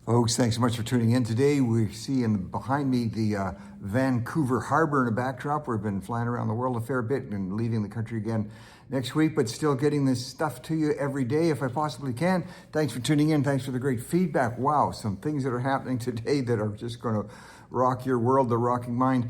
Folks, thanks so much for tuning in today. We see behind me the Vancouver Harbor in a backdrop. We've been flying around the world a fair bit and leaving the country again next week, but still getting this stuff to you every day if I possibly can. Thanks for tuning in. Thanks for the great feedback. Wow, some things that are happening today that are just going to rock your world, the rocking mind.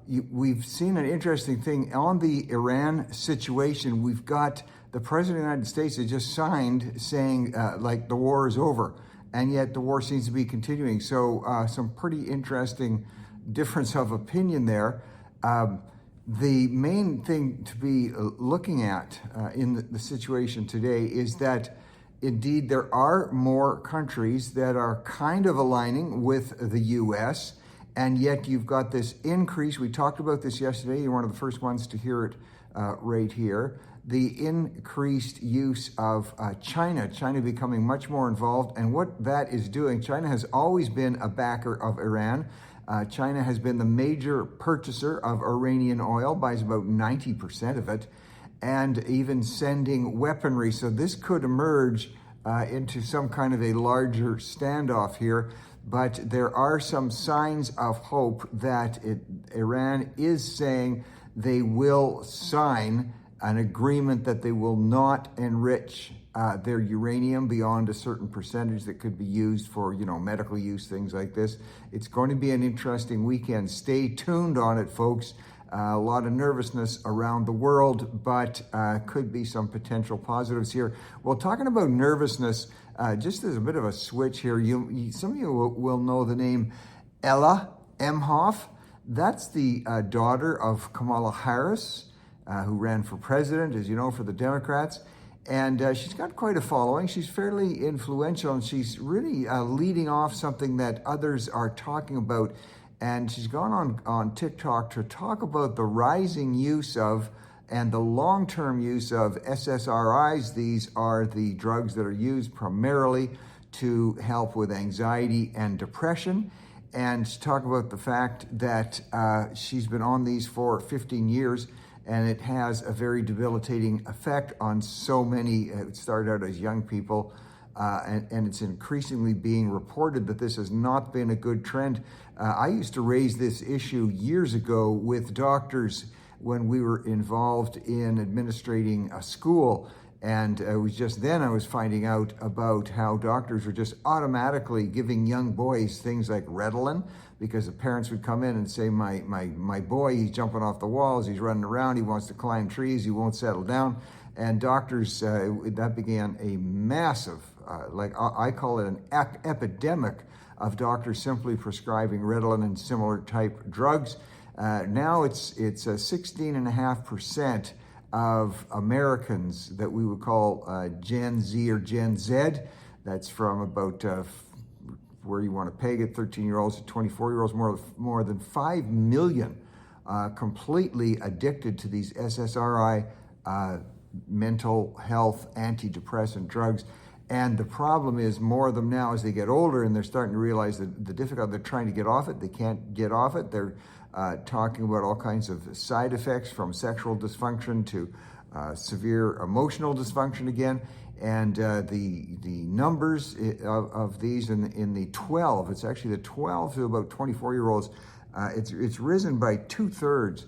We've seen an interesting thing on the Iran situation. We've got the President of the United States that just signed saying like the war is over. And yet the war seems to be continuing. So some pretty interesting difference of opinion there. The main thing to be looking at in the situation today is that indeed there are more countries that are kind of aligning with the US, and yet you've got this increase. We talked about this yesterday. You're one of the first ones to hear it right here. The increased use of China becoming much more involved, and what that is doing. China has always been a backer of Iran. China has been the major purchaser of Iranian oil, buys about 90% of it, and even sending weaponry. So this could emerge into some kind of a larger standoff here, but there are some signs of hope that Iran is saying they will sign an agreement that they will not enrich their uranium beyond a certain percentage that could be used for, medical use, things like this. It's going to be an interesting weekend. Stay tuned on it, folks. A lot of nervousness around the world, but could be some potential positives here. Well, talking about nervousness, just as a bit of a switch here, some of you will know the name Ella Emhoff. That's the daughter of Kamala Harris, who ran for president, as you know, for the Democrats. And she's got quite a following. She's fairly influential, and she's really leading off something that others are talking about. And she's gone on TikTok to talk about the rising use of and the long-term use of SSRIs. These are the drugs that are used primarily to help with anxiety and depression. And to talk about the fact that she's been on these for 15 years, and it has a very debilitating effect on so many. It started out as young people, and it's increasingly being reported that this has not been a good trend. I used to raise this issue years ago with doctors when we were involved in administrating a school. And it was just then I was finding out about how doctors were just automatically giving young boys things like Ritalin, because the parents would come in and say, my boy, he's jumping off the walls, he's running around, he wants to climb trees, he won't settle down. And doctors, that began a massive, I call it an epidemic of doctors simply prescribing Ritalin and similar type drugs. Now it's 16.5% of Americans that we would call Gen Z or Gen Z. That's from about where you want to peg it, 13-year-olds to 24-year-olds, more than 5 million completely addicted to these SSRI mental health antidepressant drugs. And the problem is more of them now as they get older, and they're starting to realize that the difficulty, they're trying to get off it, they can't get off it. They're talking about all kinds of side effects, from sexual dysfunction to severe emotional dysfunction again. And the numbers of these in the 12, it's actually the 12 to about 24-year-olds, it's risen by 2/3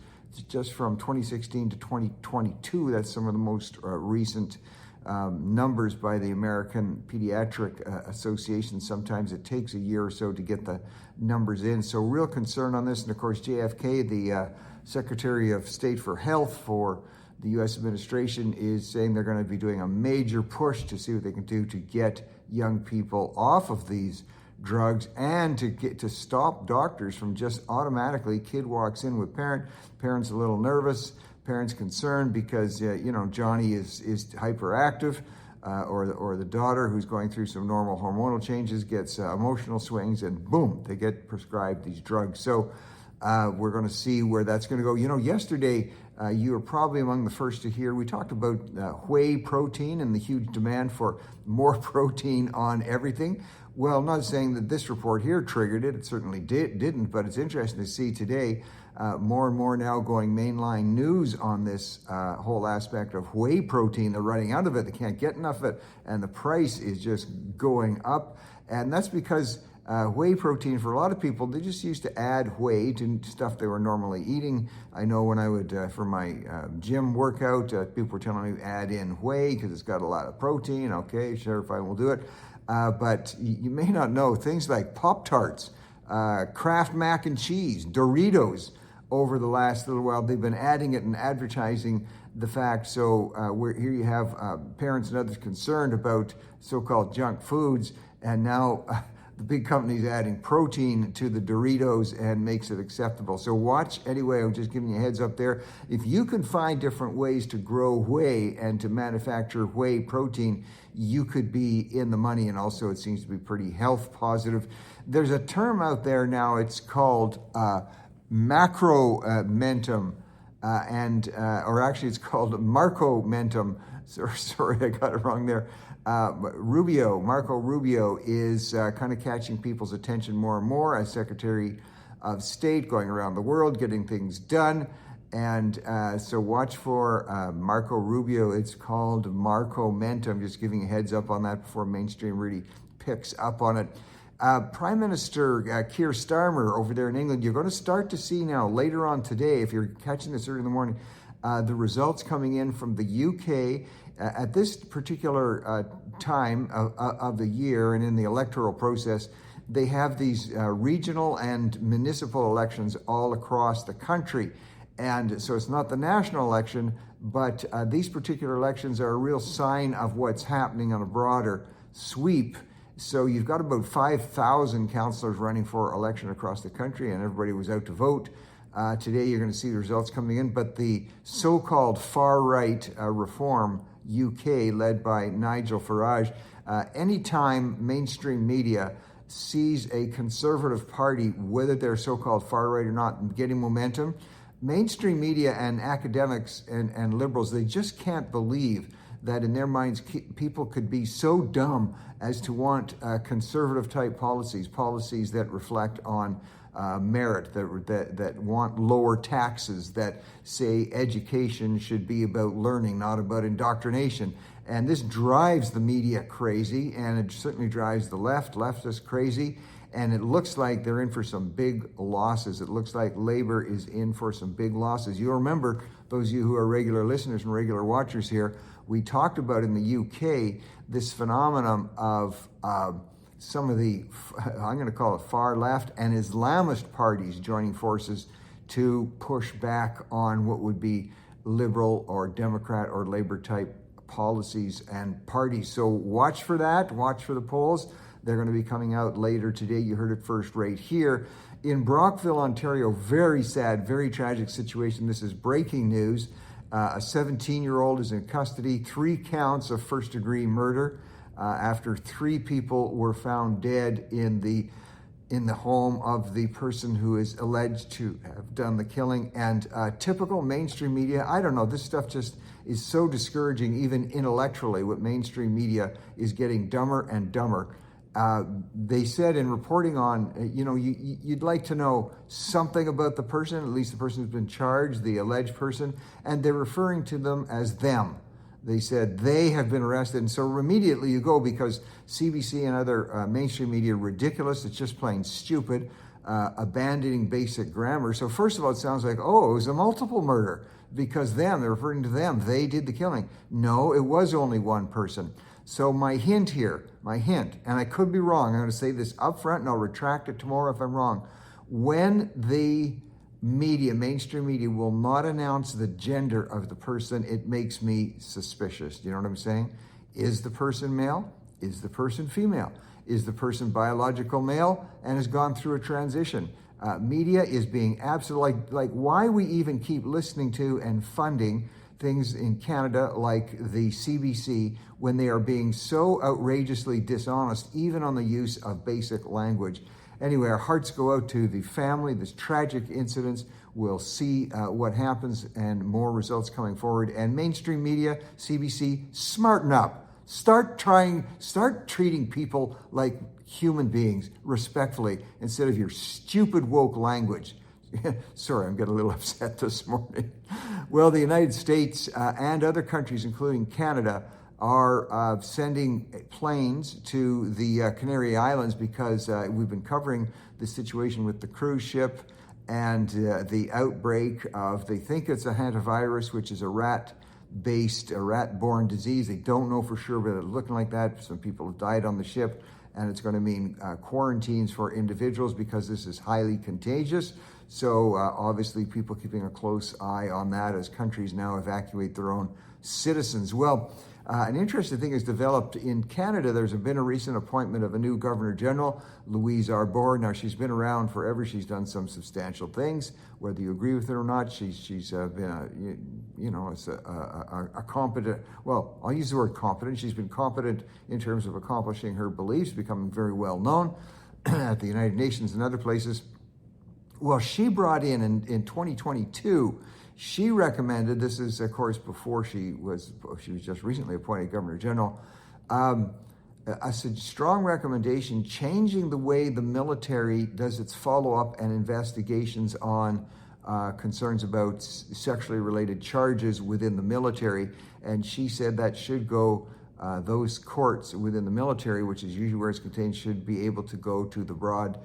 just from 2016 to 2022. That's some of the most recent numbers by the American Pediatric Association. Sometimes it takes a year or so to get the numbers in. So real concern on this. And of course, JFK, the Secretary of State for Health for the U.S. administration, is saying they're going to be doing a major push to see what they can do to get young people off of these drugs, and to stop doctors from just automatically, kid walks in with parents a little nervous, parents concerned because Johnny is hyperactive, or the daughter who's going through some normal hormonal changes gets emotional swings, and boom, they get prescribed these drugs. So we're going to see where that's going to go. Yesterday You are probably among the first to hear. We talked about whey protein and the huge demand for more protein on everything. Well, I'm not saying that this report here triggered it. It certainly didn't, but it's interesting to see today more and more now going mainline news on this whole aspect of whey protein. They're running out of it. They can't get enough of it, and the price is just going up. And that's because whey protein, for a lot of people, they just used to add whey to stuff they were normally eating. I know when I would, for my gym workout, people were telling me add in whey because it's got a lot of protein. Okay, sure, fine, we'll do it. But you may not know things like Pop-Tarts, Kraft mac and cheese, Doritos. Over the last little while, they've been adding it and advertising the fact. So here you have parents and others concerned about so-called junk foods, and now the big company's adding protein to the Doritos and makes it acceptable. So watch anyway. I'm just giving you a heads up there. If you can find different ways to grow whey and to manufacture whey protein, you could be in the money, and also it seems to be pretty health positive. There's a term out there now. It's called Macromentum, or actually it's called Marcomentum. Sorry, I got it wrong there. Marco Rubio is kind of catching people's attention more and more as Secretary of State, going around the world, getting things done. And so watch for Marco Rubio. It's called Marcomentum. Just giving a heads up on that before mainstream really picks up on it. Prime Minister Keir Starmer over there in England, you're going to start to see now later on today, if you're catching this early in the morning, the results coming in from the UK at this particular time of the year and in the electoral process. They have these regional and municipal elections all across the country. And so it's not the national election, but these particular elections are a real sign of what's happening on a broader sweep. So you've got about 5,000 councillors running for election across the country, and everybody was out to vote. Today you're going to see the results coming in, but the so-called far-right Reform UK, led by Nigel Farage, anytime mainstream media sees a conservative party, whether they're so-called far-right or not, getting momentum, mainstream media and academics and liberals, they just can't believe that in their minds people could be so dumb as to want conservative type policies that reflect on merit, that want lower taxes, that say education should be about learning, not about indoctrination. And this drives the media crazy, and it certainly drives the leftists crazy. And it looks like they're in for some big losses. It looks like Labour is in for some big losses. You'll remember, those of you who are regular listeners and regular watchers here, we talked about in the UK this phenomenon of some of the, I'm going to call it far left and Islamist parties joining forces to push back on what would be liberal or Democrat or Labour type policies and parties. So watch for that. Watch for the polls. They're going to be coming out later today. You heard it first right here. In Brockville, Ontario, very sad, very tragic situation. This is breaking news. A 17-year-old is in custody, 3 counts of first-degree murder after 3 people were found dead in the home of the person who is alleged to have done the killing. And typical mainstream media, I don't know, this stuff just is so discouraging, even intellectually. What mainstream media is getting dumber and dumber. They said in reporting on, you'd like to know something about the person, at least the person who's been charged, the alleged person, and they're referring to them as them. They said they have been arrested, and so immediately you go, because CBC and other mainstream media are ridiculous. It's just plain stupid, abandoning basic grammar. So first of all, it sounds like, oh, it was a multiple murder, because they're referring to them. They did the killing. No, it was only one person. So my hint, and I could be wrong, I'm going to say this up front and I'll retract it tomorrow if I'm wrong. When the media, mainstream media, will not announce the gender of the person, it makes me suspicious. Do you know what I'm saying? Is the person male? Is the person female? Is the person biological male and has gone through a transition? Media is being absolutely, like why we even keep listening to and funding things in Canada like the CBC when they are being so outrageously dishonest, even on the use of basic language. Anyway, our hearts go out to the family, this tragic incidents. We'll see what happens and more results coming forward. And mainstream media, CBC, smarten up. Start treating people like human beings respectfully instead of your stupid woke language. Sorry, I'm getting a little upset this morning. Well, the United States and other countries, including Canada, are sending planes to the Canary Islands because we've been covering the situation with the cruise ship and the outbreak of, they think it's a hantavirus, which is a rat-borne disease. They don't know for sure, but it's looking like that. Some people have died on the ship, and it's going to mean quarantines for individuals because this is highly contagious. So obviously people keeping a close eye on that as countries now evacuate their own citizens. Well, an interesting thing has developed in Canada. There's been a recent appointment of a new Governor General, Louise Arbour. Now, she's been around forever. She's done some substantial things. Whether you agree with it or not, she's been a competent, well, I'll use the word competent. She's been competent in terms of accomplishing her beliefs, becoming very well known at the United Nations and other places. Well, she brought in 2022, she recommended, this is of course before she was just recently appointed Governor General, a strong recommendation changing the way the military does its follow-up and investigations on concerns about sexually related charges within the military. And she said that should go, those courts within the military, which is usually where it's contained, should be able to go to the broad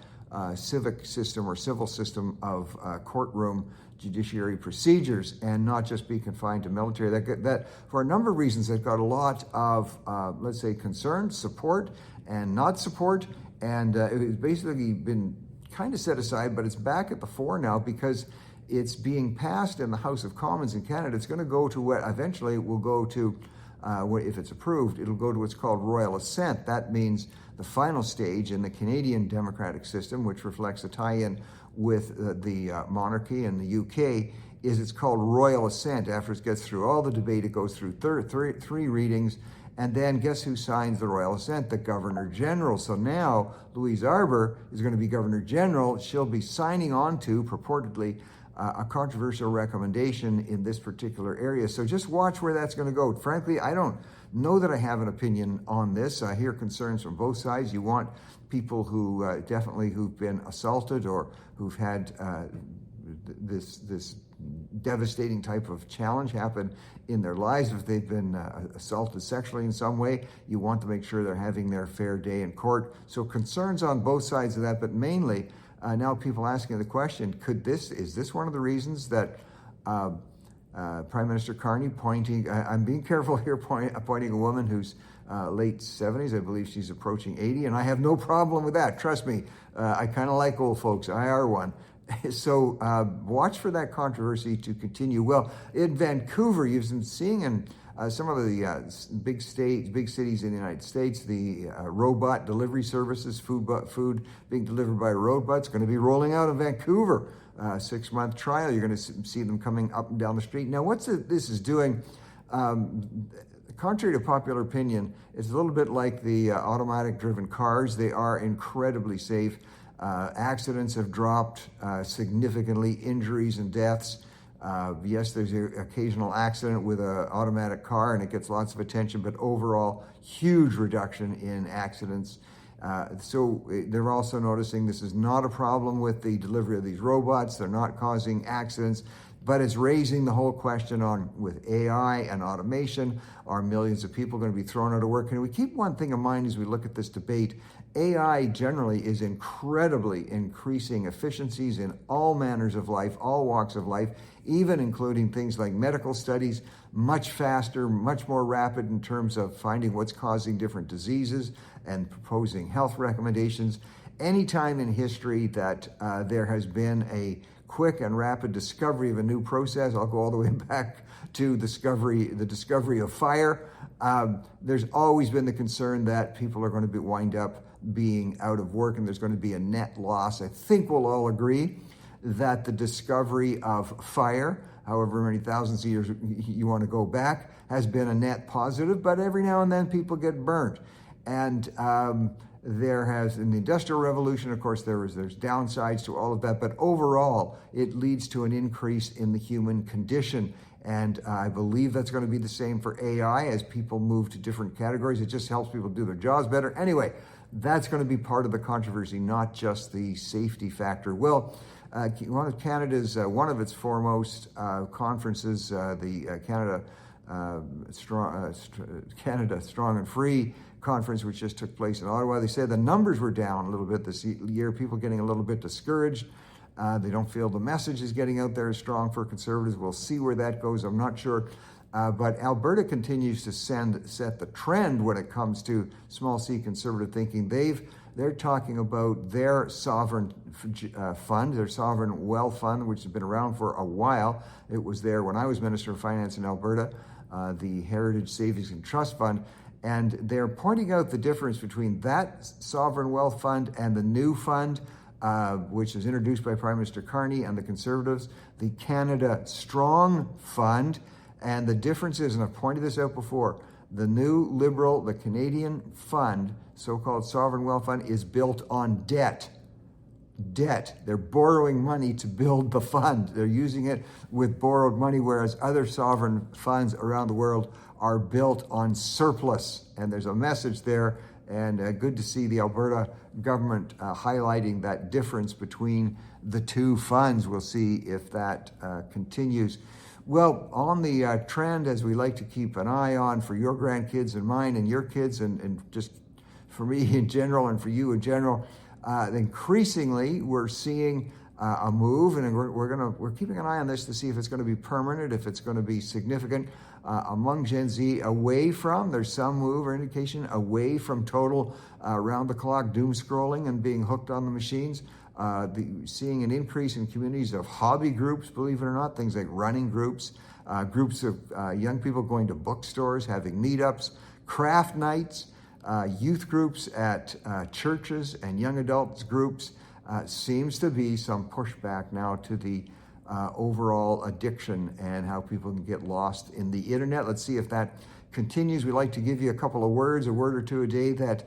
civic system or civil system of courtroom judiciary procedures and not just be confined to military. That for a number of reasons, they've got a lot of, let's say, concern, support, and not support. And it's basically been kind of set aside, but it's back at the fore now because it's being passed in the House of Commons in Canada. It's going to go to what eventually will go to, if it's approved, it'll go to what's called royal assent. That means the final stage in the Canadian democratic system, which reflects a tie-in with the monarchy in the UK, is it's called royal assent. After it gets through all the debate, it goes through three readings, and then guess who signs the royal assent? The Governor General. So now Louise Arbour is going to be Governor General. She'll be signing on to, purportedly, a controversial recommendation in this particular area. So just watch where that's going to go. Frankly, I don't know that I have an opinion on this. I hear concerns from both sides. You want people who definitely who've been assaulted or who've had this devastating type of challenge happen in their lives. If they've been assaulted sexually in some way, you want to make sure they're having their fair day in court. So concerns on both sides of that, but mainly now people asking the question, is this one of the reasons that Prime Minister Carney I'm being careful here, appointing a woman who's late 70s, I believe she's approaching 80, and I have no problem with that. Trust me, I kind of like old folks. I are one. So watch for that controversy to continue. Well, in Vancouver, you've been seeing in some of the big cities in the United States, the robot delivery services, food being delivered by robots, going to be rolling out in Vancouver. 6-month trial. You're going to see them coming up and down the street. Now, this is doing, contrary to popular opinion, it's a little bit like the automatic driven cars. They are incredibly safe. Accidents have dropped significantly, injuries and deaths. Yes, there's an occasional accident with an automatic car and it gets lots of attention, but overall, huge reduction in accidents. So they're also noticing this is not a problem with the delivery of these robots. They're not causing accidents, but it's raising the whole question on with AI and automation. Are millions of people going to be thrown out of work? And we keep one thing in mind as we look at this debate. AI generally is incredibly increasing efficiencies in all manners of life, all walks of life, even including things like medical studies, much faster, much more rapid in terms of finding what's causing different diseases and proposing health recommendations. Anytime in history that there has been a quick and rapid discovery of a new process, I'll go all the way back to the discovery of fire, there's always been the concern that people are going to wind up being out of work and there's going to be a net loss. I think we'll all agree that the discovery of fire, however many thousands of years you want to go back, has been a net positive, but every now and then people get burnt. And there has, in the Industrial Revolution, of course, there's downsides to all of that, but overall, it leads to an increase in the human condition. And I believe that's going to be the same for AI as people move to different categories. It just helps people do their jobs better. Anyway, that's going to be part of the controversy, not just the safety factor. Well, one of Canada's, one of its foremost conferences, the Canada Strong and Free conference, which just took place in Ottawa, they said the numbers were down a little bit this year, people getting a little bit discouraged. They don't feel the message is getting out there as strong for Conservatives. We'll see where that goes. I'm not sure. But Alberta continues to set the trend when it comes to small c Conservative thinking. They're talking about their sovereign fund, their sovereign wealth fund, which has been around for a while. It was there when I was Minister of Finance in Alberta, the Heritage Savings and Trust Fund. And they're pointing out the difference between that sovereign wealth fund and the new fund, which was introduced by Prime Minister Carney and the Conservatives, the Canada Strong Fund. And the difference is, and I've pointed this out before, the new Liberal, the Canadian fund, so-called sovereign wealth fund, is built on debt. Debt. They're borrowing money to build the fund. They're using it with borrowed money, whereas other sovereign funds around the world are built on surplus. And there's a message there, and good to see the Alberta government highlighting that difference between the two funds. We'll see if that continues. Well, on the trend, as we like to keep an eye on for your grandkids and mine and your kids, and just for me in general and for you in general, increasingly we're seeing a move, and we're keeping an eye on this to see if it's going to be permanent, if it's going to be significant among Gen Z, away from, there's some move or indication, away from total round-the-clock doom scrolling and being hooked on the machines. Seeing an increase in communities of hobby groups, believe it or not, things like running groups, groups of young people going to bookstores, having meetups, craft nights, youth groups at churches, and young adults groups. Seems to be some pushback now to the overall addiction and how people can get lost in the internet. Let's see if that continues. We like to give you a couple of words, a word or two a day that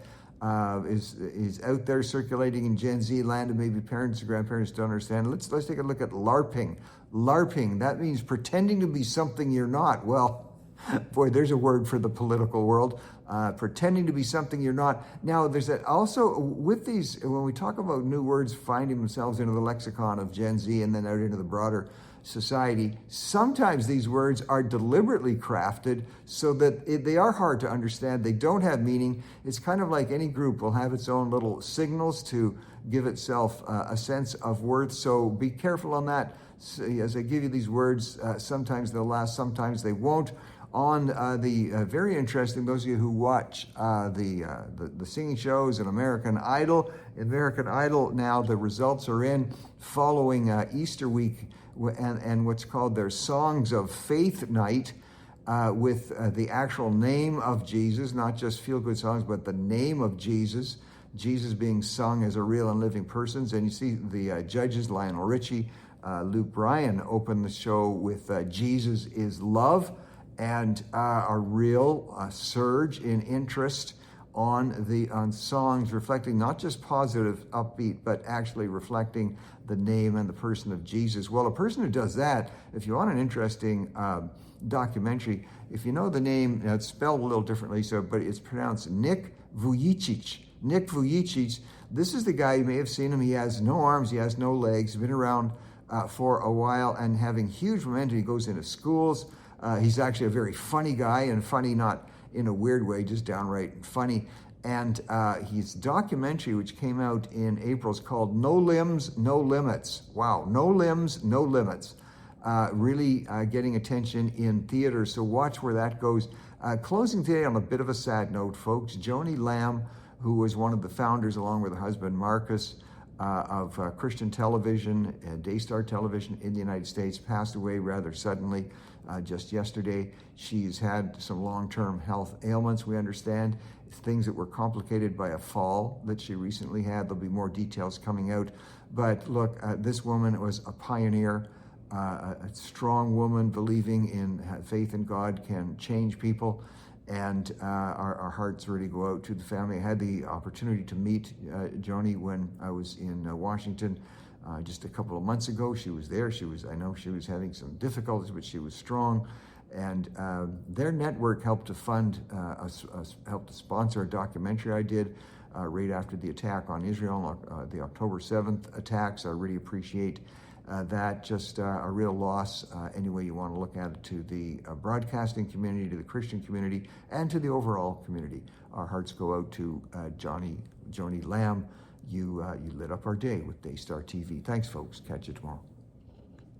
is out there circulating in Gen Z land, and maybe parents and grandparents don't understand. Let's take a look at LARPing. LARPing, that means pretending to be something you're not. Well, boy, there's a word for the political world. Pretending to be something you're not. Now, there's that also with these, when we talk about new words finding themselves into the lexicon of Gen Z and then out into the broader society, sometimes these words are deliberately crafted so that they are hard to understand. They don't have meaning. It's kind of like any group will have its own little signals to give itself a sense of worth. So be careful on that. As I give you these words, sometimes they'll last, sometimes they won't. On the very interesting, those of you who watch the singing shows in American Idol. American Idol now, the results are in following Easter week and what's called their Songs of Faith night with the actual name of Jesus, not just feel-good songs, but the name of Jesus, Jesus being sung as a real and living person. And you see the judges, Lionel Richie, Luke Bryan, open the show with Jesus is Love, and a real surge in interest on songs reflecting not just positive, upbeat, but actually reflecting the name and the person of Jesus. Well, a person who does that, if you want an interesting documentary, if you know the name, it's spelled a little differently, but it's pronounced Nick Vujicic. Nick Vujicic, this is the guy, you may have seen him, he has no arms, he has no legs, he's been around for a while and having huge momentum. He goes into schools. He's actually a very funny guy, and funny not in a weird way, just downright funny. And his documentary, which came out in April, is called No Limbs, No Limits. Wow, No Limbs, No Limits. Really getting attention in theaters, so watch where that goes. Closing today on a bit of a sad note, folks. Joni Lamb, who was one of the founders, along with her husband Marcus, of Christian television, Daystar Television in the United States, passed away rather suddenly just yesterday. She's had some long-term health ailments, we understand, things that were complicated by a fall that she recently had. There'll be more details coming out. But look, this woman was a pioneer, a strong woman believing in faith in God can change people. And our hearts really go out to the family. I had the opportunity to meet Joni when I was in Washington just a couple of months ago. She was there. I know she was having some difficulties, but she was strong. And their network helped to fund, helped to sponsor a documentary I did right after the attack on Israel, the October 7th attacks. I really appreciate that. Just a real loss, any way you want to look at it, to the broadcasting community, to the Christian community, and to the overall community. Our hearts go out to Joni Lamb. You lit up our day with Daystar TV. Thanks, folks. Catch you tomorrow.